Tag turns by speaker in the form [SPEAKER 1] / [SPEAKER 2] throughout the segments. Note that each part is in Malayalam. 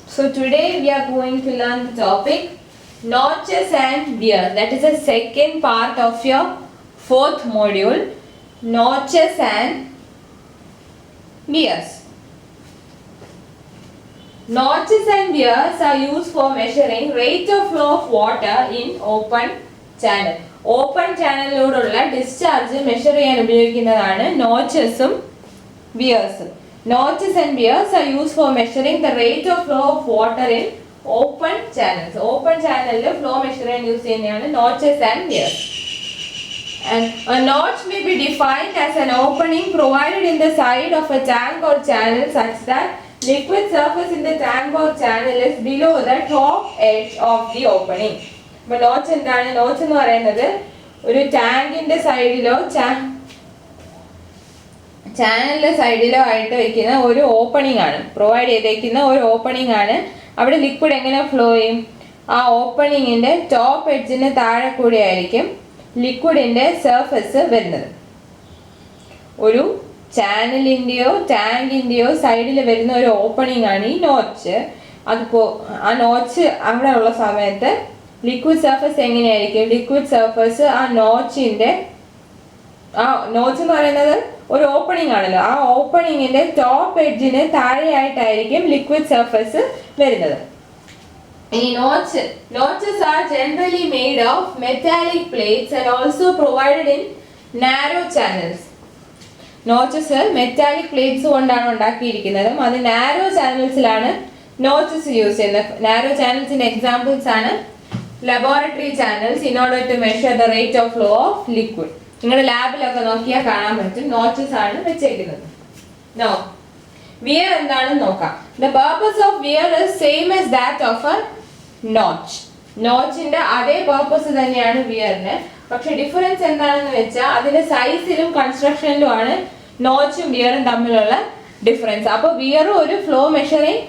[SPEAKER 1] So today we are going to learn the topic notches and wears. That is the second part of your fourth module, notches and wears. Notches and wears are used for measuring rate of flow of water in open channel. Open ചാനലിലൂടെയുള്ള ഡിസ്ചാർജ് മെഷർ ചെയ്യാൻ ഉപയോഗിക്കുന്നതാണ് നോച്ചസും വിയേഴ്സും. Notches and wears are used for measuring the rate of flow of water in open channels. Open channel flow measure ചെയ്യാൻ യൂസ് ചെയ്യുന്നതാണ് notches and wears. And a notch may be defined as an opening provided in the side of a tank or channel such that liquid surface in the tank or channel is below the top edge of the opening. അപ്പോൾ നോച്ച് എന്താണ്? നോച്ച് എന്ന് പറയുന്നത് ഒരു ടാങ്കിന്റെ സൈഡിലോ ചാനലിന്റെ സൈഡിലോ ആയിട്ട് വെക്കുന്ന ഒരു ഓപ്പണിംഗ് ആണ്, പ്രൊവൈഡ് ചെയ്തേക്കുന്ന ഒരു ഓപ്പണിംഗ് ആണ്. അവിടെ ലിക്വിഡ് എങ്ങനെ ഫ്ലോ ചെയ്യും? ആ ഓപ്പണിങ്ങിന്റെ ടോപ്പ് എഡ്ജിന് താഴെ കൂടി ആയിരിക്കും ലിക്വിഡിന്റെ സർഫസ് വരുന്നത്. ഒരു ചാനലിന്റെയോ ടാങ്കിന്റെയോ സൈഡിൽ വരുന്ന ഒരു ഓപ്പണിംഗ് ആണ് ഈ നോച്ച്. ആ നോച്ച് അവിടെ ഉള്ള സമയത്ത് ലിക്വിഡ് സർഫസ് എങ്ങനെയായിരിക്കും? ലിക്വിഡ് സർഫസ് ആ നോച്ച് എന്ന് പറയുന്നത് ഒരു ഓപ്പണിംഗ് ആണല്ലോ, ആ ഓപ്പണിങ്ങിന്റെ ടോപ്പ് എഡ്ജിന് താഴെയായിട്ടായിരിക്കും ലിക്വിഡ് സർഫസ് വരുന്നത്. ഇനി notches are generally made of metallic plates and also provided in narrow channels. Notches metallic plates കൊണ്ടാണ് ഉണ്ടാക്കിയിരിക്കുന്നതും അത് നാരോ ചാനൽസിലാണ് നോച്ചസ് യൂസ് ചെയ്യുന്നത്. നാരോ ചാനൽസിന്റെ എക്സാമ്പിൾസ് ആണ് laboratory channels in order to measure the rate of flow of liquid. നിങ്ങളുടെ ലാബിലൊക്കെ നോക്കിയാൽ കാണാൻ പറ്റും നോച്ചസ് ആണ് വെച്ചേക്കുന്നത്. വിയർ എന്താണെന്ന് നോക്കാം. The purpose of wear is same as that of a notch. നോച്ചിന്റെ അതേ പർപ്പസ് തന്നെയാണ് വിയറിന്. പക്ഷെ ഡിഫറൻസ് എന്താണെന്ന് വെച്ചാൽ അതിന്റെ സൈസിലും കൺസ്ട്രക്ഷനിലും ആണ് നോച്ചും വിയറും തമ്മിലുള്ള ഡിഫറൻസ്. അപ്പോൾ വിയറും ഒരു ഫ്ലോ മെഷറിംഗ്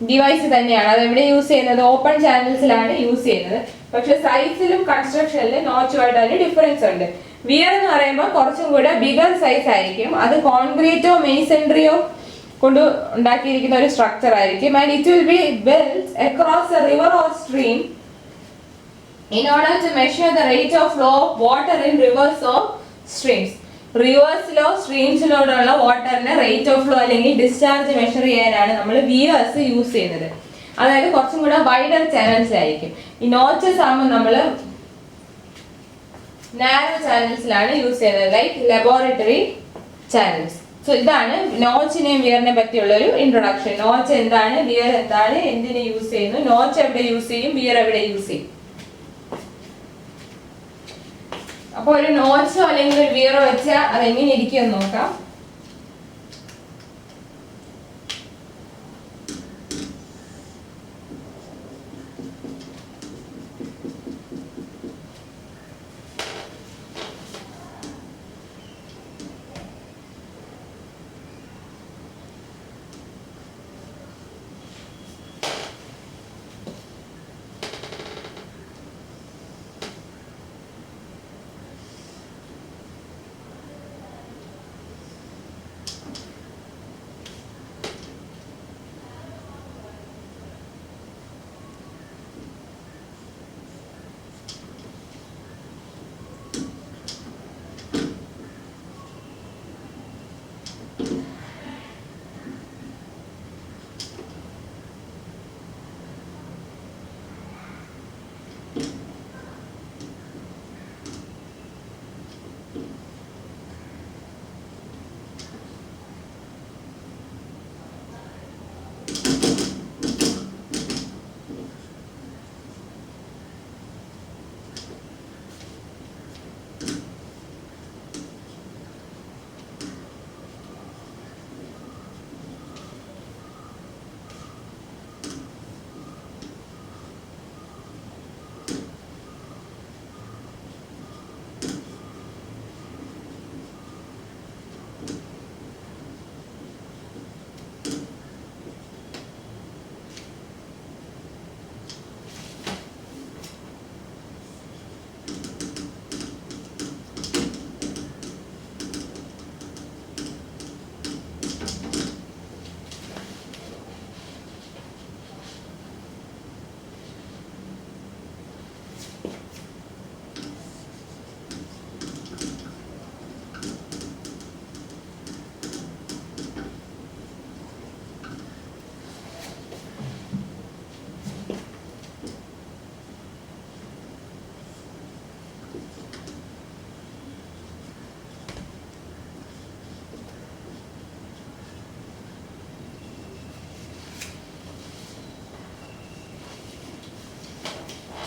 [SPEAKER 1] ഡിവൈസ് തന്നെയാണ്. അത് എവിടെ യൂസ് ചെയ്യുന്നത്? ഓപ്പൺ ചാനൽസിലാണ് യൂസ് ചെയ്യുന്നത്. പക്ഷെ സൈസിലും കൺസ്ട്രക്ഷനിലും നോച്ചുമായിട്ട് അതിന് ഡിഫറൻസ് ഉണ്ട്. വിയർ എന്ന് പറയുമ്പോൾ കുറച്ചും കൂടെ ബിഗർ സൈസ് ആയിരിക്കും. അത് കോൺക്രീറ്റോ മെയ്സൺറിയോ കൊണ്ട് ഉണ്ടാക്കിയിരിക്കുന്ന ഒരു സ്ട്രക്ചർ ആയിരിക്കും. And it will be built across A river or stream in order to measure the rate of flow of water in rivers or streams. റിവേഴ്സിലോ സ്ട്രീംസിലോടുള്ള വാട്ടറിന്റെ റേറ്റ് ഓഫ് ഫ്ലോ അല്ലെങ്കിൽ ഡിസ്ചാർജ് മെഷർ ചെയ്യാനാണ് നമ്മൾ വിയേഴ്സ് യൂസ് ചെയ്യുന്നത്. അതായത് കുറച്ചും കൂടെ വൈഡർ ചാനൽസിലായിരിക്കും. ഈ നോച്ചസ് ആകുമ്പോൾ നമ്മൾ നാരോ ചാനൽസിലാണ് യൂസ് ചെയ്യുന്നത്, ലൈക്ക് ലബോറട്ടറി ചാനൽസ്. സോ ഇതാണ് നോച്ചിനെയും വിയറിനെ പറ്റിയുള്ള ഒരു ഇൻട്രൊഡക്ഷൻ. നോച്ച് എന്താണ്, വിയർ എന്താണ്, എന്തിനെ യൂസ് ചെയ്യുന്നു, നോച്ച് എവിടെ യൂസ് ചെയ്യും, വിയർ എവിടെ യൂസ് ചെയ്യും. അപ്പോൾ ഒരു നോച്ചോ അല്ലെങ്കിൽ ഒരു വിയറോ വെച്ചാൽ അതെങ്ങനെ ഇരിക്കുമെന്ന് നോക്കാം.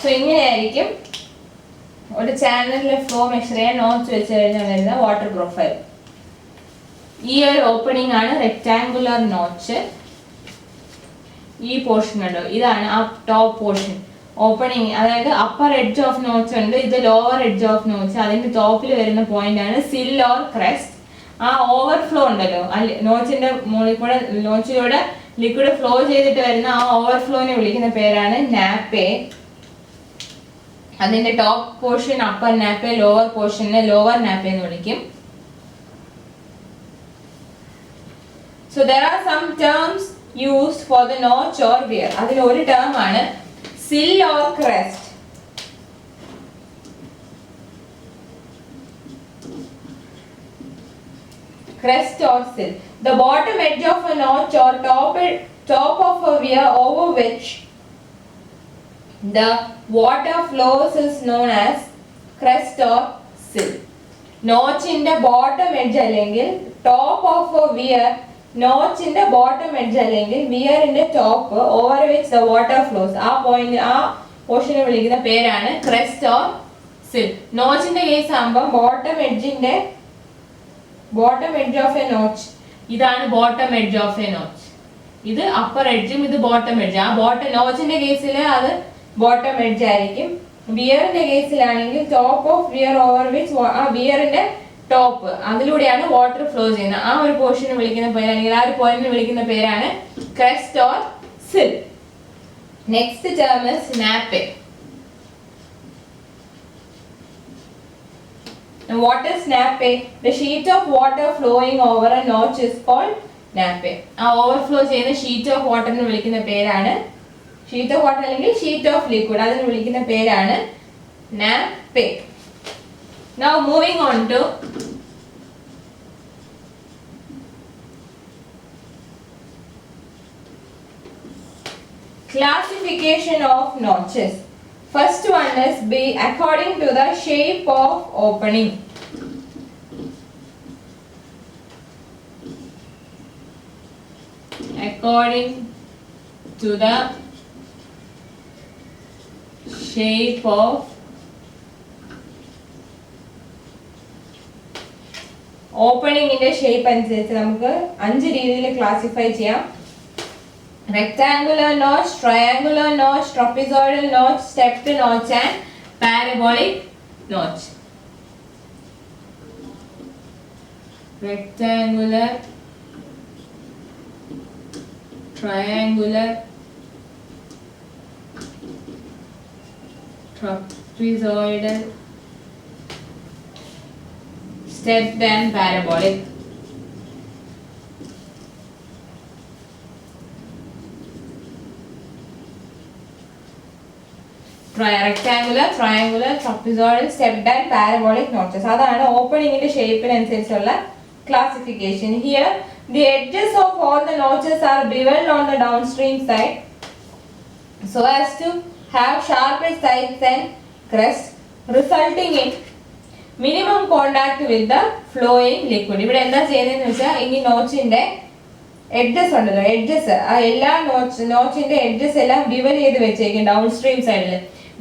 [SPEAKER 1] സോ ഇങ്ങനെയായിരിക്കും ഒരു ചാനലിലെ ഫ്ലോ മെഷർ ചെയ്യാൻ നോച്ച് വെച്ച് കഴിഞ്ഞാൽ വരുന്ന വാട്ടർ പ്രൊഫൈൽ. ഈ ഒരു ഓപ്പണിംഗ് ആണ് റെക്ടാങ്കുലർ നോച്ച്. ഈ പോർഷൻ കണ്ടോ, ഇതാണ് ആ ടോപ്പ് പോർഷൻ ഓപ്പണിംഗ്, അതായത് അപ്പർ എഡ്ജ് ഓഫ് നോച്ച് ഉണ്ട്, ഇത് ലോവർ എഡ്ജ് ഓഫ് നോച്ച്. അതിന്റെ ടോപ്പിൽ വരുന്ന പോയിന്റ് ആണ് സിൽ ഓർ ക്രെസ്റ്റ്. ആ ഓവർഫ്ലോ ഉണ്ടല്ലോ, നോച്ചിന്റെ മുകളിൽ കൂടെ നോച്ചിലൂടെ ലിക്വിഡ് ഫ്ലോ ചെയ്തിട്ട് വരുന്ന ആ ഓവർഫ്ലോനെ വിളിക്കുന്ന പേരാണ് നാപ്പെ. അതിന്റെ top portion upper nappe, lower പോർഷനെ ലോവർ നാപ്പെ എന്ന് വിളിക്കും. So there are some terms used for the notch or weir. അതിൽ ഒരു ടേം ആണ് sill or crest. Crest or sill. The bottom edge of a notch or top of a weir over which the water flows is known as crest or sill. Notch in the bottom edge അല്ലെങ്കിൽ top of a weir, notch in the bottom edge അല്ലെങ്കിൽ weir in the top over which the water flows. ആ പോയിന്റ്, ആ പോർഷനെ വിളിക്കുന്ന പേരാണ് crest or sill. നോച്ചിന്റെ കേസ് ആകുമ്പോൾ bottom edge of a notch, ഇതാണ് bottom edge of a notch. ഇത് അപ്പർ എഡ്ജും ഇത് ബോട്ടം എഡ്ജ്. ആ നോച്ചിന്റെ കേസിൽ അത് ബോട്ടം എഡ്ജ് ആയിരിക്കും. വിയറിന്റെ കേസിലാണെങ്കിൽ top of weir over which, ആ വിയറിന്റെ ടോപ്പ്, അതിലൂടെയാണ് വാട്ടർ ഫ്ലോ ചെയ്യുന്നത്. ആ ഒരു പോർഷനെ വിളിക്കുന്ന പേര്, അല്ലെങ്കിൽ ആ ഒരു പോയിന്റിനെ വിളിക്കുന്ന പേരാണ് crest or sill. Next term is nappe. What is nappe? The sheet of water flowing over a notch is called nappe. ആ ഓവർഫ്ലോ ചെയ്യുന്ന ഷീറ്റ് ഓഫ് വാട്ടറിനെ വിളിക്കുന്ന പേരാണ്, ഷീറ്റ് ഓഫ് വാട്ടർ അല്ലെങ്കിൽ ഷീറ്റ് ഓഫ് ലിക്വിഡ്, അതിനെ വിളിക്കുന്ന പേരാണ് നാപ്പെ. Now moving on to classification of notches. First one is be according to the shape of opening. According to the shape of ഓപ്പണിങ്ങിന്റെ ഷേപ്പ് അനുസരിച്ച് നമുക്ക് 5 രീതിയിൽ ക്ലാസിഫൈ ചെയ്യാം. rectangular notch, triangular notch, trapezoidal notch, stepped notch and parabolic notch. Rectangular, triangular, trapezoidal, stepped and parabolic. Rectangular, triangular, trapezoidal, stepped and parabolic notches. അതാണ് ഓപ്പണിങ്ങിന്റെ ഷേപ്പിനനുസരിച്ചുള്ള classification. Here the edges of all the notches are beveled on the downstream side so as to have sharper sides and crest, resulting in minimum contact with the flowing liquid. ഇവിടെ എന്താ ചെയ്യുന്നതെന്ന് വെച്ചാൽ ഈ നോച്ചിന്റെ എഡ്ജസ് ഉണ്ടല്ലോ, എഡ്ജസ്, ആ എല്ലാ നോച്ചിന്റെ എഡ്ജസ് എല്ലാം ബിവൽ ചെയ്ത് വെച്ചേക്കും ഡൗൺസ്ട്രീം സൈഡിൽ.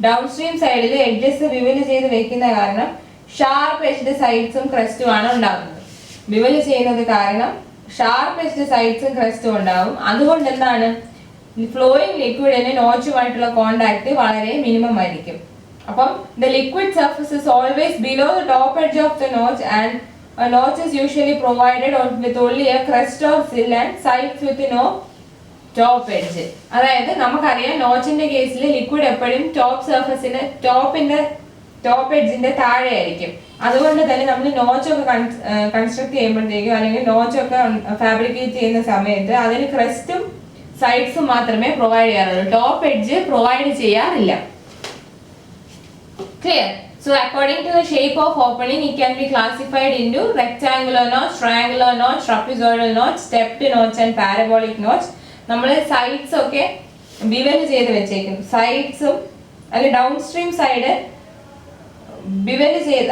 [SPEAKER 1] ഡൗൺസ്ട്രീം സൈഡിൽ എഡ്ജസ് ബിവൽ ചെയ്ത് വെക്കുന്ന കാരണം ഷാർപ്പ് എഡ്ജ്ഡ് സൈഡ്സും ക്രെസ്റ്റും ആണ് ഉണ്ടാകുന്നത്. ബിവൽ ചെയ്യുന്നത് കാരണം ഷാർപ്പ് എഡ്ജ്ഡ് സൈഡ്സും ക്രെസ്റ്റും ഉണ്ടാകും. അതുകൊണ്ട് എന്താണ്, ഫ്ലോയിങ് ലിക്വിഡിന് നോച്ചുമായിട്ടുള്ള കോണ്ടാക്ട് വളരെ മിനിമം ആയിരിക്കും. അപ്പം the liquid surface is always below the top edge of the notch and a notch is usually provided with only a crest or sill and sides with no top edge. അതായത് നമുക്കറിയാം നോച്ചിന്റെ കേസിൽ ലിക്വിഡ് എപ്പോഴും ടോപ്പ് സർഫസിന്റെ ടോപ്പ് എഡ്ജിന്റെ താഴെ ആയിരിക്കും. അതുകൊണ്ട് തന്നെ നമ്മൾ നോച്ചൊക്കെ കൺസ്ട്രക്ട് ചെയ്യുമ്പോഴത്തേക്കും അല്ലെങ്കിൽ നോച്ചൊക്കെ ഫാബ്രിക്കേറ്റ് ചെയ്യുന്ന സമയത്ത് അതിന് ക്രെസ്റ്റും സൈഡ്സും മാത്രമേ പ്രൊവൈഡ് ചെയ്യാറുള്ളൂ, ടോപ്പ് എഡ്ജ് പ്രൊവൈഡ് ചെയ്യാറില്ല. Clear? So according to the shape of opening, it can be classified into rectangular notch, triangular notch, trapezoidal notch, stepped notch and parabolic notch. നമ്മൾ സൈഡ്സ് ഒക്കെ ബിവൽ ചെയ്ത് വെച്ചേക്കും. സൈഡ്സും അല്ലെങ്കിൽ ഡൗൺ സ്ട്രീം സൈഡ് ബിവൽ ചെയ്ത്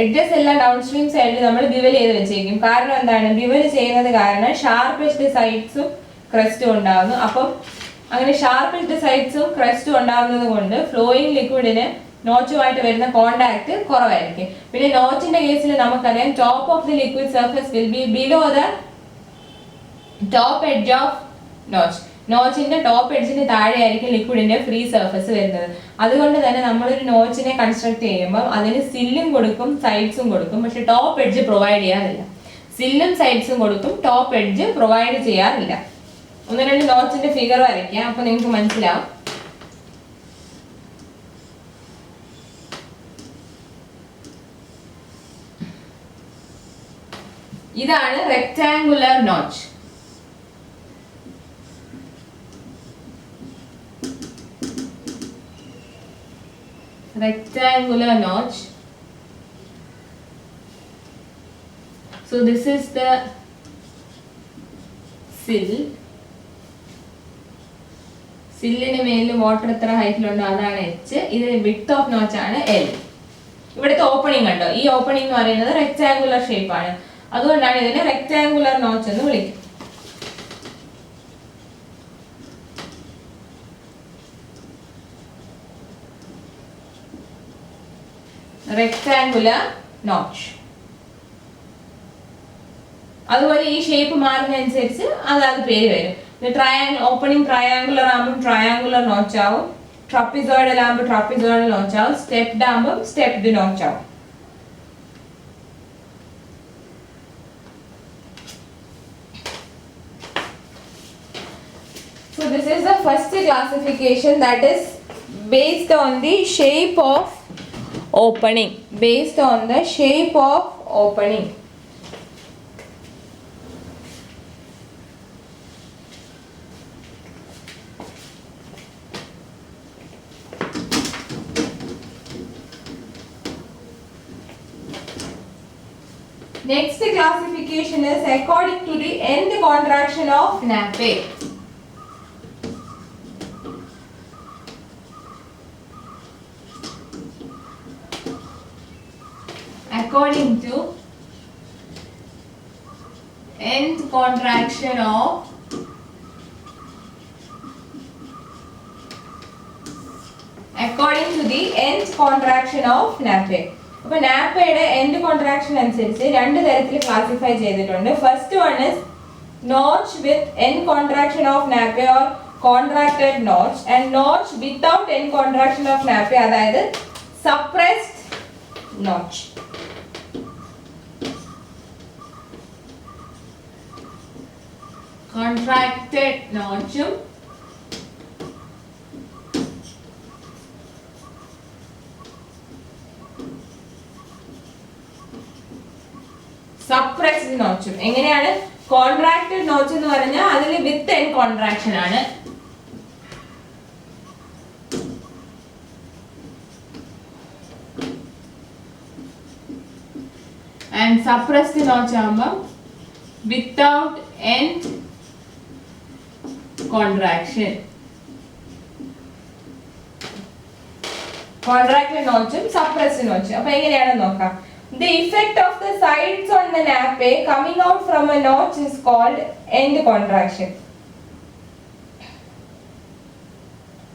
[SPEAKER 1] എഡ്ജസ് എല്ലാം ഡൗൺ സ്ട്രീം സൈഡിൽ നമ്മൾ ബിവൽ ചെയ്ത് വെച്ചേക്കും. കാരണം എന്താണ്, ബിവൽ ചെയ്യുന്നത് കാരണം ഷാർപ്പ് എഡ്ജ്ഡ് സൈഡ്സും ക്രെസ്റ്റും ഉണ്ടാകുന്നു. അപ്പം അങ്ങനെ ഷാർപ്പ് സൈഡ്സും ക്രസ്റ്റും ഉണ്ടാകുന്നത് കൊണ്ട് ഫ്ലോയിങ് ലിക്വിഡിന് നോച്ചുമായിട്ട് വരുന്ന കോണ്ടാക്ട് കുറവായിരിക്കും. പിന്നെ നോച്ചിന്റെ കേസിൽ നമുക്കറിയാം top of the liquid surface will be below the top edge of notch. നോച്ചിന്റെ ടോപ്പ് എഡ്ജിന് താഴെയായിരിക്കും ലിക്വിഡിന്റെ ഫ്രീ സർഫേസ് വരുന്നത്. അതുകൊണ്ട് തന്നെ നമ്മളൊരു നോച്ചിനെ കൺസ്ട്രക്ട് ചെയ്യുമ്പോൾ അതിന് സില്ലും കൊടുക്കും സൈഡ്സും കൊടുക്കും, പക്ഷെ ടോപ്പ് എഡ്ജ് പ്രൊവൈഡ് ചെയ്യാറില്ല. സില്ലും സൈഡ്സും കൊടുക്കും, ടോപ്പ് എഡ്ജ് പ്രൊവൈഡ് ചെയ്യാറില്ല. ഒന്ന് രണ്ട് നോച്ചിന്റെ ഫിഗർ വരയ്ക്കാം, അപ്പൊ നിങ്ങൾക്ക് മനസ്സിലാവും. ഇതാണ് rectangular notch. Rectangular notch. So this is the sill. സില്ലിന് മേലിൽ വാട്ടർ എത്ര ഹൈറ്റിലുണ്ടോ അതാണ് എച്ച്. ഇത് വിഡ്ത്ത് ഓഫ് നോച്ച് ആണ് എൽ. ഇവിടുത്തെ ഓപ്പണിംഗ് കണ്ടോ, ഈ ഓപ്പണിംഗ് എന്ന് പറയുന്നത് റെക്ടാങ്കുലർ ഷേപ്പ് ആണ്. അതുകൊണ്ടാണ് ഇതിനെ റെക്ടാങ്കുലർ നോച്ച് എന്ന് വിളിക്കുന്നത്. Rectangular notch. അതുപോലെ ഈ ഷേപ്പ് മാറുന്നതനുസരിച്ച് അതാത് പേര് വരും. ഓപ്പണിംഗ് ട്രയാങ്കുലർ ആകുമ്പോൾ ട്രയാങ്കുലർ നോച്ച് ആവും, ട്രപ്പിസോയിഡൽ ആകുമ്പോൾ ട്രപ്പിസോയിഡൽ നോച്ച് ആവും, സ്റ്റെപ്ഡ് ആകുമ്പോൾ സ്റ്റെപ്ഡ് നോച്ച് ആവും. So this is the first classification, that is based on the shape of opening. Based on the shape of opening. Next classification is according to the end contraction of nappe. According to end contraction of according to the end contraction of nappe. അപ്പോൾ നാപ്പയുടെ എൻഡ് കോൺട്രാക്ഷൻ അനുസരിച്ച് രണ്ട് തരത്തിൽ ക്ലാസിഫൈ ചെയ്തിട്ടുണ്ട്. First one is notch with end contraction of nappe or contracted notch, and notch without end contraction of nappe, അതായത് സപ്രസ്ഡ് നോച്ച്. കോൺട്രാക്റ്റഡ് നോച്ചും സപ്രസ്ഡ് നോച്ചും. എങ്ങനെയാണ്? കോൺട്രാക്റ്റഡ് നോച്ച് എന്ന് പറഞ്ഞാൽ അതിൽ വിത്ത് എൻഡ് കോൺട്രാക്ഷൻ ആണ്. ആൻഡ് സപ്രസ്ഡ് നോച്ച് ആകുമ്പോൾ വിത്തൗട്ട് എൻഡ് കോൺട്രാക്ഷൻ. കോൺട്രാക്റ്റഡ് നോച്ചും സപ്രസ്ഡ് നോച്ചും. അപ്പൊ എങ്ങനെയാണെന്ന് നോക്കാം. The effect of the sides on the nappe coming out from a notch is called end contraction.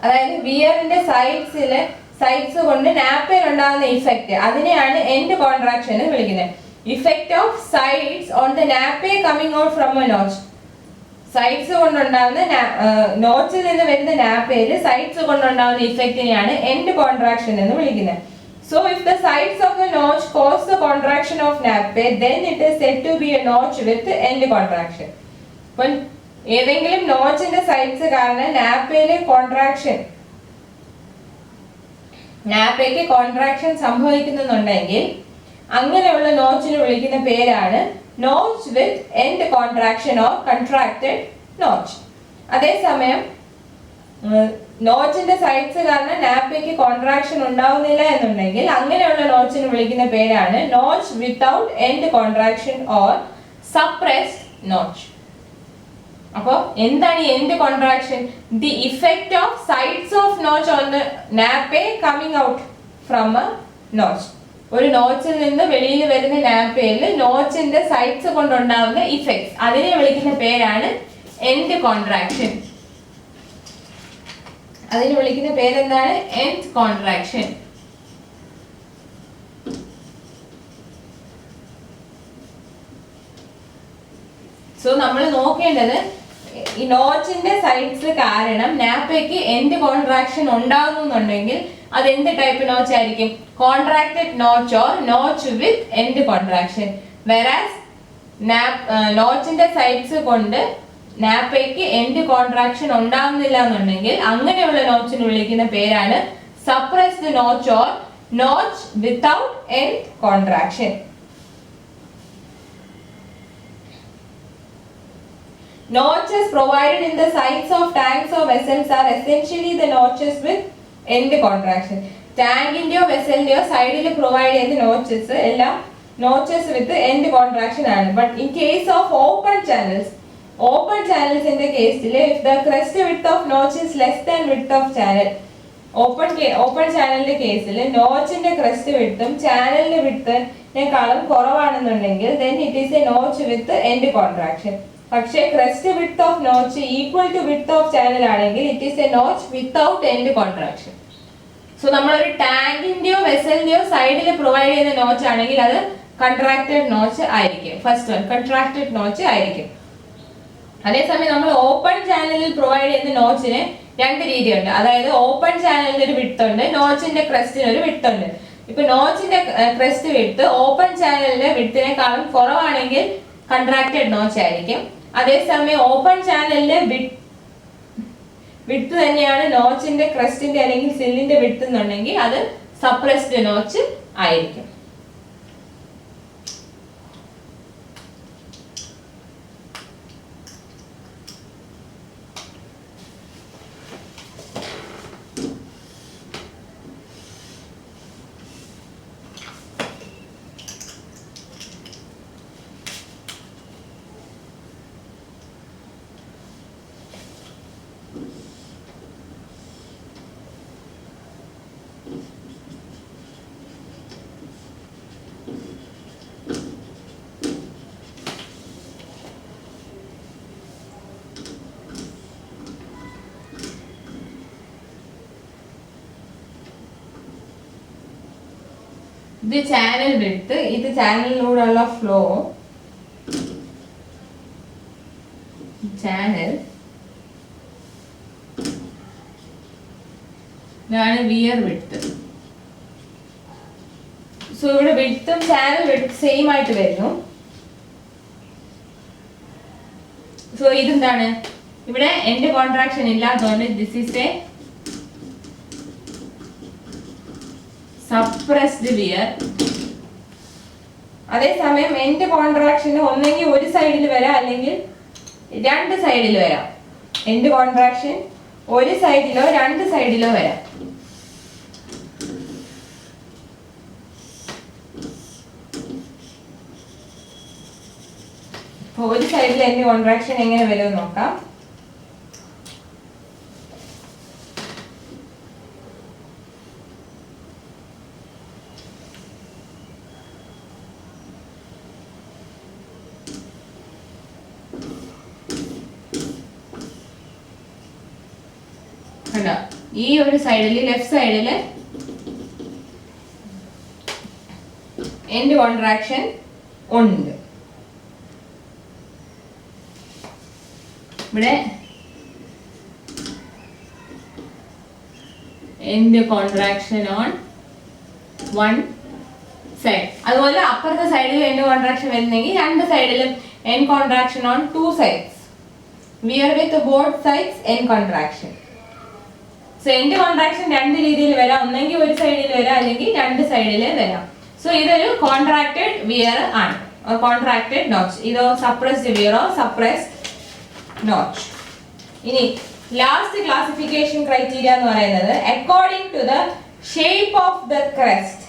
[SPEAKER 1] അതായത് വിയറിന്റെ സൈഡ്സ് കൊണ്ട് നാപ്പയിൽ ഉണ്ടാകുന്ന ഇഫക്റ്റ്, അതിനെയാണ് എൻഡ് കോൺട്രാക്ഷൻ എന്ന് വിളിക്കുന്നത്. Effect of sides on the nappe coming out from a notch. Sides കൊണ്ടുണ്ടാകുന്ന നോച്ചിൽ നിന്ന് വരുന്ന നാപ്പയിൽ സൈഡ്സ് കൊണ്ടുണ്ടാകുന്ന ഇഫക്റ്റിനെയാണ് എൻഡ് കോൺട്രാക്ഷൻ എന്ന് വിളിക്കുന്നത്. So if the sides of a notch cause the contraction of nappe, then it is said to be a notch with end contraction. When ഏതെങ്കിലും നോച്ചിന്റെ സൈഡ്സ് കാരണം നാപ്പയിലെ നാപ്പയ്ക്ക് കോൺട്രാക്ഷൻ സംഭവിക്കുന്നുണ്ടെങ്കിൽ അങ്ങനെയുള്ള നോച്ചിന് വിളിക്കുന്ന പേരാണ് notch with end contraction or contracted notch. അതേസമയം നോച്ചിന്റെ സൈഡ്സ് കാരണം നാപ്പയ്ക്ക് കോൺട്രാക്ഷൻ ഉണ്ടാവുന്നില്ല എന്നുണ്ടെങ്കിൽ അങ്ങനെയുള്ള നോച്ചിന് വിളിക്കുന്ന പേരാണ് notch without end contraction or suppressed notch. അപ്പോ എന്താണ് ഈ end contraction? The effect of sides of notch on the nappe coming out from a notch. ഒരു നോച്ചിൽ നിന്ന് വെളിയിൽ വരുന്ന നാപ്പയിൽ നോച്ചിന്റെ സൈഡ്സ് കൊണ്ടുണ്ടാവുന്ന ഇഫക്ട്സ്, അതിനെ വിളിക്കുന്ന പേരാണ് എൻഡ് കോൺട്രാക്ഷൻ. അതിന് വിളിക്കുന്ന പേരെന്താണ്? nth contraction. സോ നമ്മൾ നോക്കേണ്ടത് ഈ നോച്ചിന്റെ സൈഡ്സ് കാരണം നാപ്പയ്ക്ക് എൻഡ് കോൺട്രാക്ഷൻ ഉണ്ടാകുന്നുണ്ടെങ്കിൽ അത് എന്ത് ടൈപ്പ് നോച്ച് ആയിരിക്കും? Contracted notch or notch with end contraction. വെറാസ് നോച്ചിന്റെ സൈഡ്സ് കൊണ്ട് നാപ്പയ്ക്ക് എൻഡ് കോൺട്രാക്ഷൻ ഉണ്ടാകുന്നില്ല എന്നുണ്ടെങ്കിൽ അങ്ങനെയുള്ള നോച്ചിന് വിളിക്കുന്ന പേരാണ് suppressed notch or notch without end contraction. Notches provided in the sides of tanks or vessels are essentially the notches with end contraction. ടാങ്കിന്റെയോ വെസലിന്റെയോ സൈഡിൽ പ്രൊവൈഡ് ചെയ്യുന്ന നോച്ചസ് എല്ലാം നോച്ചസ് വിത്ത് എൻഡ് കോൺട്രാക്ഷൻ ആണ്. But in case of open ചാനൽസിന്റെ കേസിൽ if the crest width of notch is less than width of channel, open ചാനലിന്റെ കേസിൽ നോച്ചിന്റെ ക്രെസ്റ്റ് വിഡ്ത്തും ചാനലിന്റെ വിഡ്ത്തിനേക്കാളും കുറവാണെന്നുണ്ടെങ്കിൽ then it is a notch with end contraction. പക്ഷേ crest width of notch equal to width of channel ആണെങ്കിൽ it is a notch without end contraction. So നമ്മളൊരു ടാങ്കിന്റെയോ വെസലിന്റെയോ സൈഡിൽ പ്രൊവൈഡ് ചെയ്യുന്ന നോച്ച് ആണെങ്കിൽ അത് കൺട്രാക്റ്റഡ് നോച്ച് ആയിരിക്കും. ഫസ്റ്റ് വൺ കൺട്രാക്റ്റഡ് നോച്ച് ആയിരിക്കും. അതേസമയം നമ്മൾ ഓപ്പൺ ചാനലിൽ പ്രൊവൈഡ് ചെയ്യുന്ന നോച്ചിന് രണ്ട് രീതിയുണ്ട്. അതായത് ഓപ്പൺ ചാനലിന് ഒരു വിഡ്ത്ത് ഉണ്ട്, നോച്ചിന്റെ ക്രെസ്റ്റിന് ഒരു വിഡ്ത്ത് ഉണ്ട്. ഇപ്പൊ നോച്ചിന്റെ ക്രെസ്റ്റ് വിഡ്ത്ത് ഓപ്പൺ ചാനലിന്റെ വിഡ്ത്തിനേക്കാളും കുറവാണെങ്കിൽ കൺട്രാക്റ്റഡ് നോച്ച് ആയിരിക്കും. അതേസമയം ഓപ്പൺ ചാനലിന്റെ വിഡ്ത്ത് തന്നെയാണ് നോച്ചിന്റെ ക്രെസ്റ്റിന്റെ അല്ലെങ്കിൽ സില്ലിന്റെ വിഡ്ത്ത് എന്നുണ്ടെങ്കിൽ അത് സപ്രസ്ഡ് നോച്ച് ആയിരിക്കും. ഇത് ചാനൽ വിഡ്ത്ത്, ഇത് ചാനലിലൂടെയുള്ള ഫ്ലോ, ചാനൽ ഇതാണ് വിയർ വിഡ്ത്ത്. സോ ഇവിടെ വിഡ്ത്തും ചാനൽ വിഡ്ത്ത് സെയിം ആയിട്ട് വരുന്നു. സോ ഇതെന്താണ്? ഇവിടെ എൻഡ് കോൺട്രാക്ഷൻ ഇല്ലാത്തതുകൊണ്ട് this is a suppressed weir. അതേസമയം എൻഡ് കോൺട്രാക്ഷന് ഒന്നെങ്കിൽ ഒരു സൈഡിൽ വരാം അല്ലെങ്കിൽ രണ്ട് സൈഡിൽ വരാം. എൻഡ് കോൺട്രാക്ഷൻ ഒരു സൈഡിലോ രണ്ട് സൈഡിലോ വരാം. ഒരു സൈഡിൽ എൻഡ് കോൺട്രാക്ഷൻ എങ്ങനെ വരും നോക്കാം. ഈ ഒരു സൈഡിൽ ലെഫ്റ്റ് സൈഡില് എൻഡ് കോൺട്രാക്ഷൻ ഉണ്ട്. ഇവിടെ end contraction on one side. അതുപോലെ അപ്പുറത്തെ സൈഡിൽ എൻഡ് കോൺട്രാക്ഷൻ വരുന്നെങ്കിൽ രണ്ട് സൈഡിലും end contraction on two sides. Weir with both sides end contraction. So end contraction രണ്ട് രീതിയിൽ വരാം. ഒന്നെങ്കിൽ ഒരു സൈഡിൽ വരാം അല്ലെങ്കിൽ രണ്ട് സൈഡിൽ വരാം. സോ ഇതൊരു കോൺട്രാക്റ്റഡ് വിയർ ആണ്, കോൺട്രാക്റ്റഡ് നോച്ച്. ഇതോ സപ്രസ്ഡ് വിയറോ സപ്രസ്ഡ് നോച്ച്. ഇനി ലാസ്റ്റ് ക്ലാസിഫിക്കേഷൻ ക്രൈറ്റീരിയ എന്ന് പറയുന്നത് according to the shape of the crest.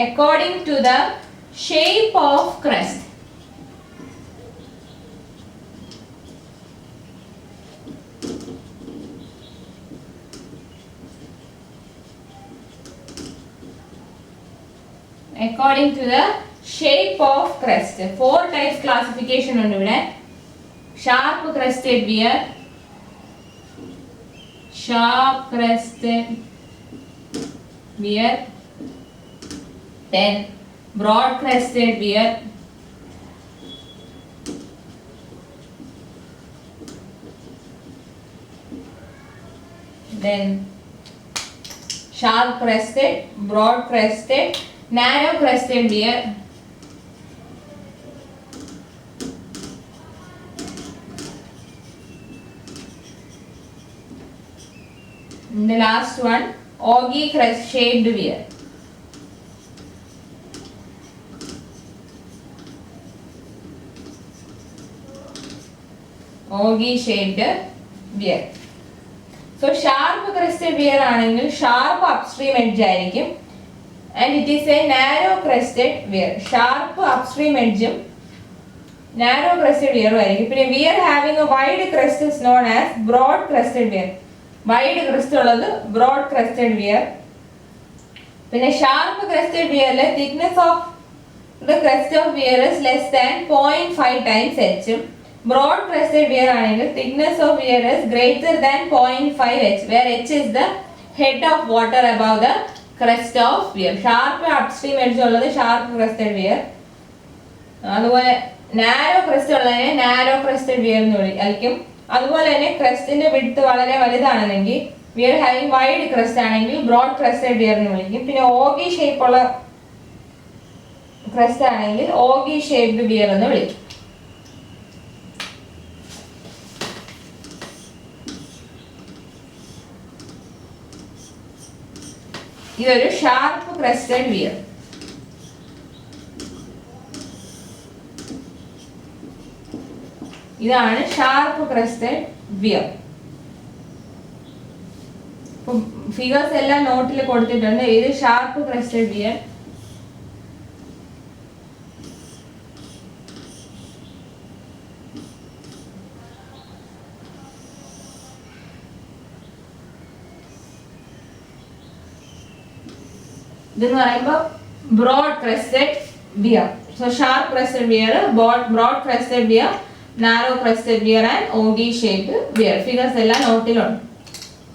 [SPEAKER 1] According to the shape of crest. According to the shape of crest. 4 types classification ഉണ്ട് ഇവിടെ. Sharp crested weir, sharp crested weir, then broad crested weir, then sharp crested, broad crested, narrow crested weir, and the last one ogee crest shaped weir. Ogee shaped weir. So sharp crested weir ആണെങ്കിൽ sharp upstream edge ആയിരിക്കും, and it is a narrow crested weir. Sharp upstream edge ഉം narrow crested weir ആയിരിക്കും. പിന്നെ weir having a wide crest is known as broad crested weir. Wide crest ഉള്ളത് broad crested weir. പിന്നെ sharp crested weir ലെ thickness of the crest of weir is less than 0.5 times h. Broad crested weir ആണെങ്കിൽ thickness of weir is greater than 0.5 h, where h is the head of water above the crest of weir. Sharp upstream edge ഉള്ളത് sharp crested weir. അതുപോലെ നാരോ ക്രെസ്റ്റ് ഉള്ളതിനെ നാരോ ക്രെസ്റ്റഡ് വിയർ എന്ന് വിളിക്കും. അതുപോലെ തന്നെ ക്രെസ്റ്റിന്റെ വിഡ്ത്ത് വളരെ വലുതാണെങ്കിൽ വിയർ ഹാവിംഗ് വൈഡ് ക്രെസ്റ്റ് ആണെങ്കിൽ ബ്രോഡ് ക്രെസ്റ്റഡ് വിയർ എന്ന് വിളിക്കും. പിന്നെ ഓഗി ഷേപ്പ് ഉള്ള ക്രെസ്റ്റ് ആണെങ്കിൽ ഓഗി ഷേപ്ഡ് വിയർ എന്ന് വിളിക്കും. ഇതൊരു ഷാർപ്പ് ക്രെസ്റ്റഡ് വിയർ. ഇതാണ് ഷാർപ്പ് ക്രെസ്റ്റഡ് വിയർ. ഫിഗേഴ്സ് എല്ലാം നോട്ടിൽ കൊടുത്തിട്ടുണ്ട്. ഇത് ഷാർപ്പ് ക്രെസ്റ്റഡ് വിയർ. ഇതെന്ന് പറയുമ്പോൾ broad crested weir. So sharp crested weir, broad crested weir, narrow crested weir and ogee shaped weir. Figures എല്ലാം നോട്ടിലുണ്ട്.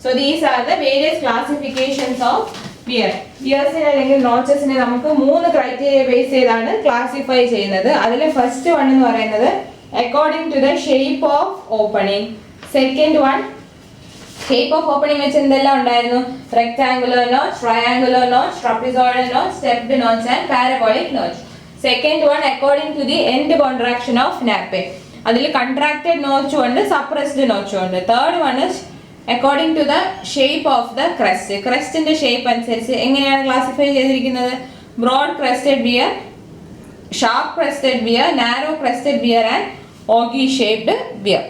[SPEAKER 1] So these are the various classifications of weir. Wears അല്ലെങ്കിൽ നോച്ചസിനെ നമുക്ക് 3 ക്രൈറ്റീരിയ ബേസ് ചെയ്താണ് ക്ലാസിഫൈ ചെയ്യുന്നത്. അതിലെ ഫസ്റ്റ് വൺ എന്ന് പറയുന്നത് according to the shape of opening. Second one, shape of opening വെച്ച് എന്തെല്ലാം ഉണ്ടായിരുന്നു? rectangular notch, triangular notch, trapezoidal notch, stepped notch and parabolic notch. Second one, according to the end contraction of nappe. അതിൽ contracted notch ഉണ്ട്, suppressed notch ഉണ്ട്. Third one is according to the shape of the crest. ക്രെസ്റ്റിന്റെ ഷേപ്പ് അനുസരിച്ച് എങ്ങനെയാണ് ക്ലാസിഫൈ ചെയ്തിരിക്കുന്നത്? broad crested weir, sharp crested weir, narrow crested weir and ogee shaped weir.